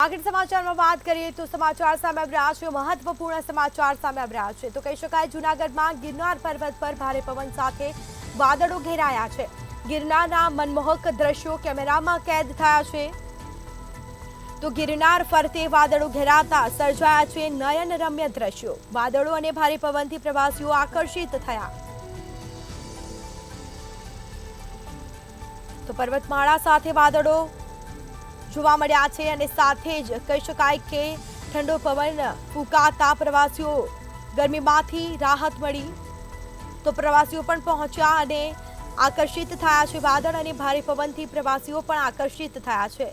આગળ સમાચારમાં વાત કરીએ તો સમાચાર સામે આવી રહ્યા છે, મહત્વપૂર્ણ સમાચાર સામે આવી રહ્યા છે. તો કહી શકાય જૂનાગઢમાં ગિરનાર પર્વત પર ભારે પવન સાથે વાદળો ઘેરાયા છે. ગિરનારના મનમોહક દ્રશ્યો કેમેરામાં કેદ થયા છે. તો ગિરનાર ફરતે વાદળો ઘેરાતા સર્જાયા છે નયનરમ્ય દ્રશ્યો. વાદળો અને ભારે પવનથી પ્રવાસીઓ આકર્ષિત થયા. તો પર્વતમાળા સાથે વાદળો જોવા મળ્યા છે અને સાથે જ કહી શકાય કે ઠંડો પવન ફૂંકાતા પ્રવાસીઓ ગરમીમાંથી રાહત મળી. તો પ્રવાસીઓ પણ પહોંચ્યા અને આકર્ષિત થયા છે. વાદળ અને ભારે પવનથી પ્રવાસીઓ પણ આકર્ષિત થયા છે.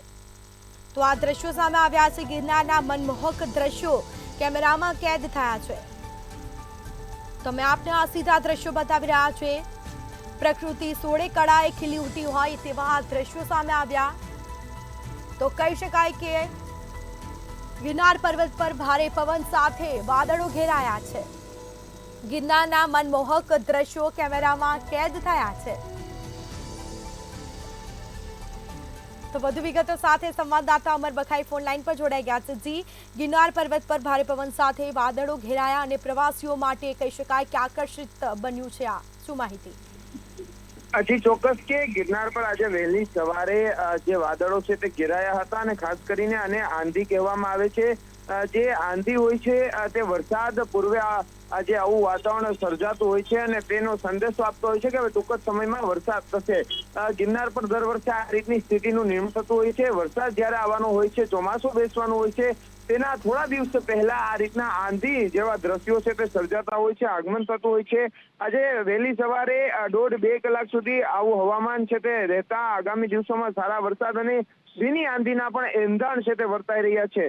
તો આ દ્રશ્યો સામે આવ્યા છે. ગિરનારના મનમોહક દ્રશ્યો કેમેરામાં કેદ થયા છે. તમે આપને આ સીધા દ્રશ્યો બતાવી રહ્યા છે. પ્રકૃતિ સોળે કળાએ ખીલી ઉઠી હોય તેવા આ દ્રશ્યો સામે આવ્યા. તો કહી શકાય કે ગિરનાર પર્વત પર ભારે પવન સાથે વાદળો ઘેરાયા છે. ગિરનારના મનમોહક દ્રશ્યો કેમેરામાં કેદ થયા છે. તો વધુ વિગતો સાથે સંવાદદાતા અમર બખાઈ ફોન લાઈન પર જોડાઈ ગયા છે. જી, ગિરનાર પર્વત પર ભારે પવન સાથે વાદળો ઘેરાયા અને પ્રવાસીઓ માટે કહી શકાય કે આકર્ષિત બન્યું છે. આ શું માહિતી? જી ચોક્કસ કે ગિરનાર પર આજે વહેલી સવારે જે વાદળો છે તે ઘેરાયા હતા અને ખાસ કરીને આને આંધી કહેવામાં આવે છે. જે આંધી હોય છે તે વરસાદ પૂર્વે આજે આવું વાતાવરણ સર્જાતું હોય છે અને તેનો સંદેશો આપતો હોય છે કે હવે ટૂંક જ સમયમાં વરસાદ થશે. ગિરનાર પર દર વર્ષે આ રીતની સ્થિતિનું નિર્માણ થતું હોય છે. વરસાદ જ્યારે આવવાનો હોય છે, ચોમાસું બેસવાનું હોય છે, તેના થોડા દિવસ પહેલા આ રીતના આંધી જેવા દ્રશ્યો છે તે સર્જાતા હોય છે, આગમન થતું હોય છે. આજે વહેલી સવારે 1.5-2 કલાક સુધી આવું હવામાન છે તે રહેતા આગામી દિવસોમાં સારા વરસાદ અને ભીની આંધીના પણ એંધાણ છે તે વર્તાઈ રહ્યા છે.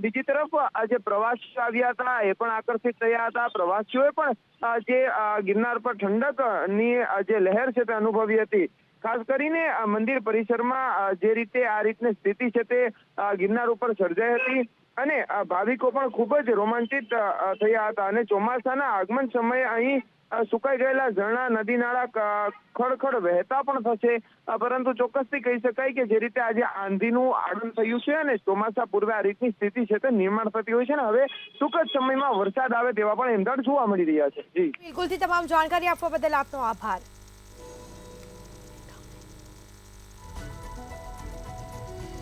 બીજી તરફ આજે પ્રવાસીઓ આવ્યા હતા એ પણ આકર્ષિત થયા હતા. પ્રવાસીઓએ પણ જે ગિરનાર પર ઠંડકની જે લહેર છે તે અનુભવી હતી. ખાસ કરીને મંદિર પરિસરમાં જે રીતે આ રીતની સ્થિતિ છે તે ગિરનાર ઉપર સર્જાઈ હતી અને ભાવિકો પણ ખૂબ જ રોમાંચિત થયા હતા. અને ચોમાસાના આગમન સમયે અહીં સુકાઈ ગયેલા ઝરણા, નદી નાળા ખડખડ વહેતા પણ થશે. પરંતુ ચોક્કસથી કહી શકાય કે જે રીતે આજે આંધીનું આગમન થયું છે અને ચોમાસા પૂર્વે આ રીતની સ્થિતિ છે તે નિર્માણ થતી હોય છે ને હવે ટૂંક જ સમયમાં વરસાદ આવે તેવા પણ એંધાણ જોવા મળી રહ્યા છે. જી બિલકુલથી તમામ જાણકારી આપવા બદલ આપનો આભાર.